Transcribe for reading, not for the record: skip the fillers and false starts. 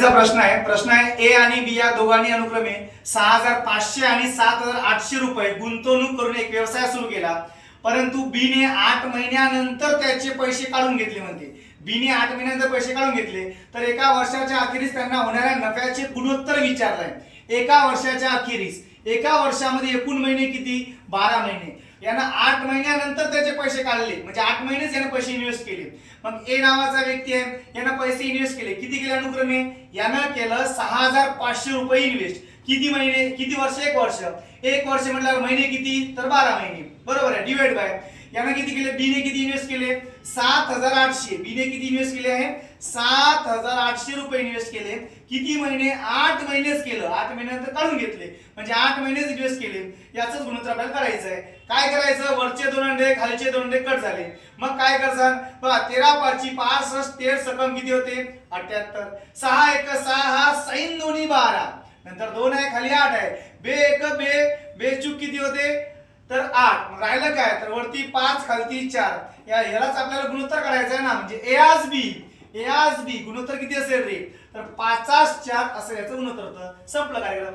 चा प्रश्न आहे ए आणि बी या दोघांनी अनुक्रमे 6500 आणि 7800 रुपये गुंतवणूक करून एक व्यवसाय सुरू केला, परंतु बी ने 8 महिन्यानंतर त्याचे पैसे काढून घेतले म्हणते। बी ने 8 महिन्यानंतर पैसे काढून घेतले तर एका वर्षाच्या अखेरीस त्यांना होणाऱ्या नफ्याचे गुणोत्तर विचारलंय। एका वर्षाच्या अखेरीस, एका वर्षामध्ये एकूण महिने किती? 12 महिने। यानं 8 महिन्यानंतर त्याचे पैसे काढले, म्हणजे 8 महिनेच यानं पैसे इन्व्हेस्ट केले। मग ए नावाचा व्यक्ती आहे, यानं पैसे इन्व्हेस्ट केले, किती केले अनुक्रमे? यानं केलं 6500 रुपये इन्व्हेस्ट। किती महिने, किती वर्ष? एक वर्ष। एक वर्ष म्हटल्यावर महिने किती? तर 12 महिने, बरोबर आहे। डिवाइड बाय यानं किती केले? बी ने किती इन्व्हेस्ट केले? 7800। बी ने किती इन्व्हेस्ट केले आहे? 7800 रुपये इन्व्हेस्ट केले। किती महिने? 8 महिनेच केलं, 8 महिन्यानंतर काढून घेतले, म्हणजे 8 महिनेच इन्व्हेस्ट केले। याचंच गुणोत्तर आपल्याला करायचं आहे। काय करायचं? वरचे 2 अंडे खालचे 2 अंडे कट झाले, मग काय करसान? बघा 13 5 65, 13 सकम किती होते? 78। 6 1 6 हा साइन दोन्ही 12, नंतर 2 आहे खाली 8 आहे, बे 1 बे चूक किती होते? तर 8। मग राहिलं काय? तर वरती 5 खालती 4, यालाच आपल्याला गुणोत्तर करायचं आहे ना, म्हणजे ए आज बी गुणोत्तर किती असेल रे? तर 5 4 असं याचं गुणोत्तर होतं। संपलं कार्यक्रम।